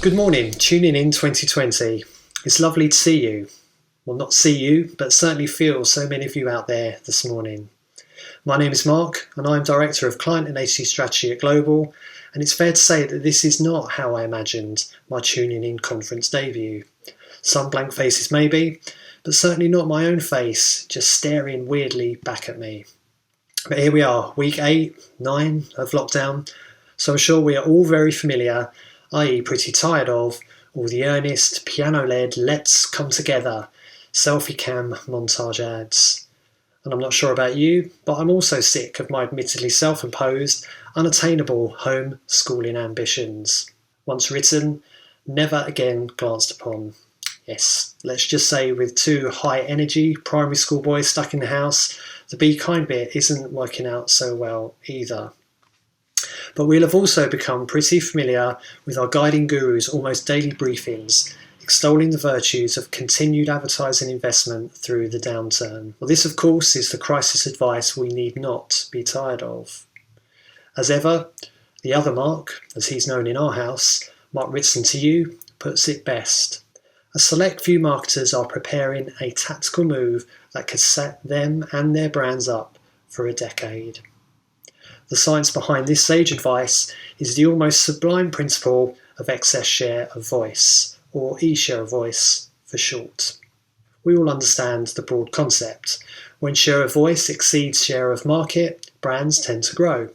Good morning, tuning in 2020. It's lovely to see you. Well, not see you, but certainly feel so many of you out there this morning. My name is Mark, and I'm Director of Client and Agency Strategy at Global, and it's fair to say that this is not how I imagined my tuning in conference debut. Some blank faces maybe, but certainly not my own face, just staring weirdly back at me. But here we are, week 8, 9 of lockdown, so I'm sure we are all very familiar, i.e. pretty tired of, all the earnest, piano-led, let's come together, selfie cam montage ads. And I'm not sure about you, but I'm also sick of my admittedly self-imposed, unattainable home schooling ambitions. Once written, never again glanced upon. Yes, let's just say with 2 high-energy primary school boys stuck in the house, the be kind bit isn't working out so well either. But we'll have also become pretty familiar with our guiding guru's almost daily briefings, extolling the virtues of continued advertising investment through the downturn. Well, this of course is the crisis advice we need not be tired of. As ever, the other Mark, as he's known in our house, Mark Ritson to you, puts it best. A select few marketers are preparing a tactical move that could set them and their brands up for a decade. The science behind this sage advice is the almost sublime principle of excess share of voice, or e-share of voice for short. We all understand the broad concept. When share of voice exceeds share of market, brands tend to grow.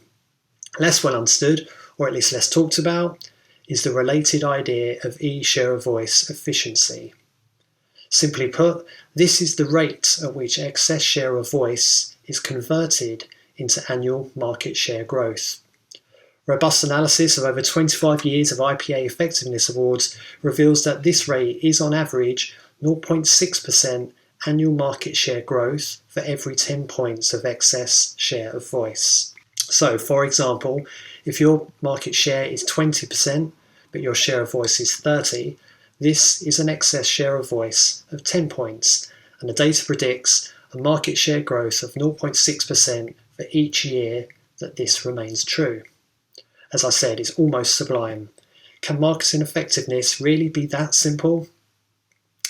Less well understood, or at least less talked about, is the related idea of e-share of voice efficiency. Simply put, this is the rate at which excess share of voice is converted into annual market share growth. Robust analysis of over 25 years of IPA effectiveness awards reveals that this rate is on average 0.6% annual market share growth for every 10 points of excess share of voice. So, for example, if your market share is 20%, but your share of voice is 30%, this is an excess share of voice of 10 points, and the data predicts a market share growth of 0.6% for each year that this remains true. As I said, it's almost sublime. Can marketing effectiveness really be that simple?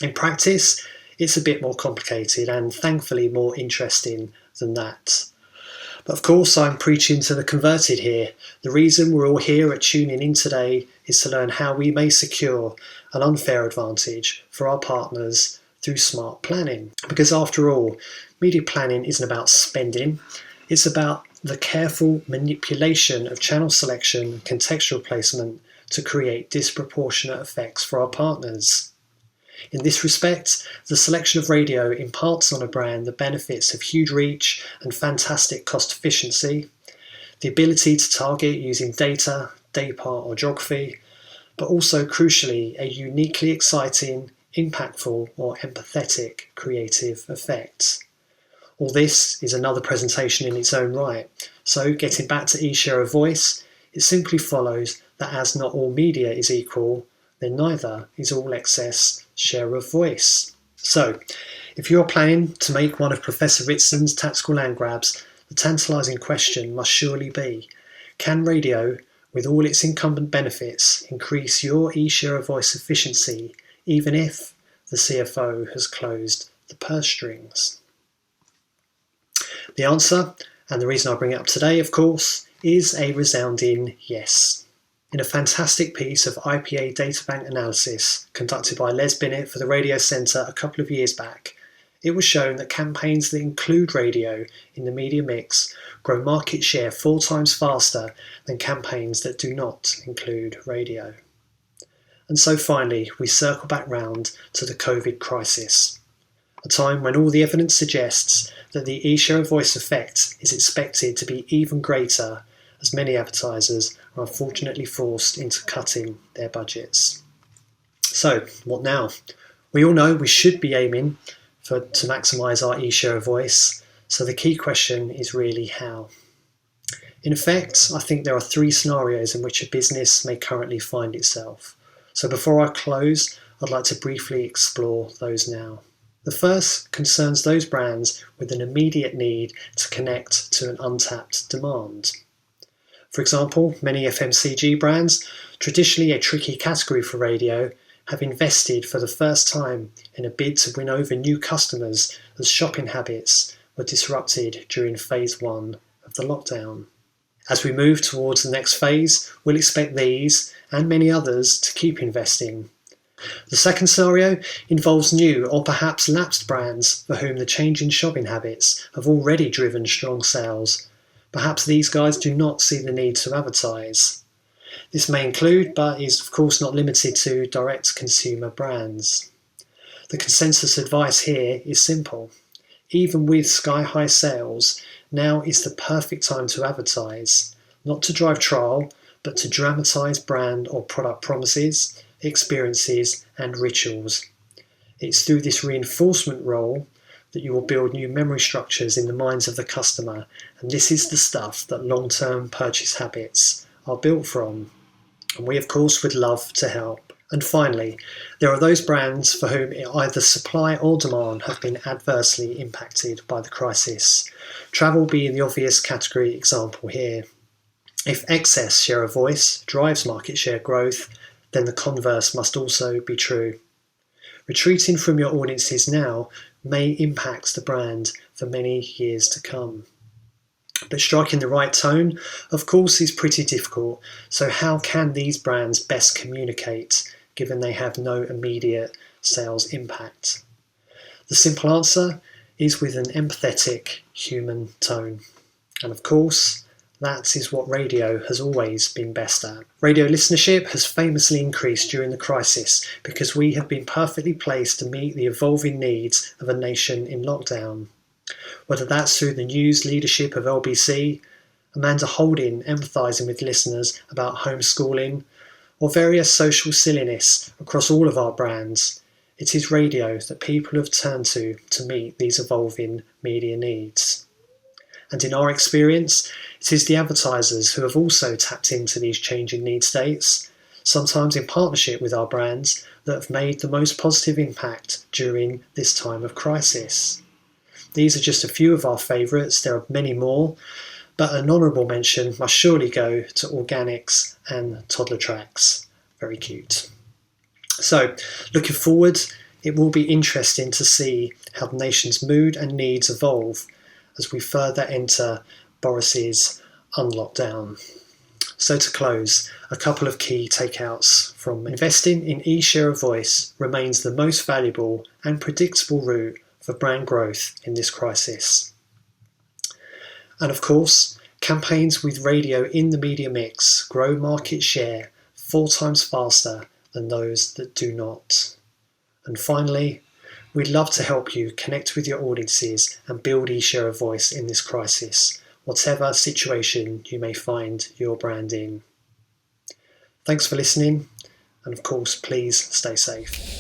In practice, it's a bit more complicated and thankfully more interesting than that. But of course, I'm preaching to the converted here. The reason we're all here at Tuning In today is to learn how we may secure an unfair advantage for our partners through smart planning. Because after all, media planning isn't about spending, it's about the careful manipulation of channel selection and contextual placement to create disproportionate effects for our partners. In this respect, the selection of radio imparts on a brand the benefits of huge reach and fantastic cost efficiency, the ability to target using data, daypart or geography, but also crucially a uniquely exciting, impactful or empathetic creative effect. All this is another presentation in its own right, so getting back to e-share of voice, it simply follows that as not all media is equal, then neither is all excess share of voice. So, if you're planning to make one of Professor Ritson's tactical land grabs, the tantalising question must surely be, can radio, with all its incumbent benefits, increase your e-share of voice efficiency, even if the CFO has closed the purse strings? The answer, and the reason I bring it up today, of course, is a resounding yes. In a fantastic piece of IPA databank analysis conducted by Les Binnett for the Radio Centre a couple of years back, it was shown that campaigns that include radio in the media mix grow market share 4 times faster than campaigns that do not include radio. And so finally, we circle back round to the COVID crisis, a time when all the evidence suggests that the e-share of voice effect is expected to be even greater as many advertisers are unfortunately forced into cutting their budgets. So, what now? We all know we should be aiming to maximise our e-share of voice, so the key question is really how. In effect, I think there are 3 scenarios in which a business may currently find itself. So before I close, I'd like to briefly explore those now. The first concerns those brands with an immediate need to connect to an untapped demand. For example, many FMCG brands traditionally a tricky category for radio, have invested for the first time in a bid to win over new customers as shopping habits were disrupted during phase 1 of the lockdown. As we move towards the next phase, we'll expect these and many others to keep investing. The second scenario involves new or perhaps lapsed brands for whom the change in shopping habits have already driven strong sales. Perhaps these guys do not see the need to advertise. This may include, but is of course not limited to, direct-to-consumer brands. The consensus advice here is simple. Even with sky-high sales, now is the perfect time to advertise, not to drive trial, but to dramatise brand or product promises, experiences and rituals. It's through this reinforcement role that you will build new memory structures in the minds of the customer, and this is the stuff that long-term purchase habits are built from. And we of course would love to help. And finally, there are those brands for whom either supply or demand have been adversely impacted by the crisis. Travel being the obvious category example here. If excess share of voice drives market share growth, then the converse must also be true. Retreating from your audiences now may impact the brand for many years to come. But striking the right tone, of course, is pretty difficult. So how can these brands best communicate, given they have no immediate sales impact? The simple answer is with an empathetic human tone. And of course, that is what radio has always been best at. Radio listenership has famously increased during the crisis because we have been perfectly placed to meet the evolving needs of a nation in lockdown. Whether that's through the news leadership of LBC, Amanda Holding empathising with listeners about homeschooling, or various social silliness across all of our brands, it is radio that people have turned to meet these evolving media needs. And in our experience, it is the advertisers who have also tapped into these changing need states, sometimes in partnership with our brands, that have made the most positive impact during this time of crisis. These are just a few of our favourites, there are many more, but an honourable mention must surely go to Organics and Toddler Tracks. Very cute. So, looking forward, it will be interesting to see how the nation's mood and needs evolve as we further enter Boris's unlockdown. So to close, a couple of key takeouts from investing in e-share of voice remains the most valuable and predictable route for brand growth in this crisis. And of course, campaigns with radio in the media mix grow market share 4 times faster than those that do not. And finally, we'd love to help you connect with your audiences and build e-share of voice in this crisis, whatever situation you may find your brand in. Thanks for listening, and of course, please stay safe.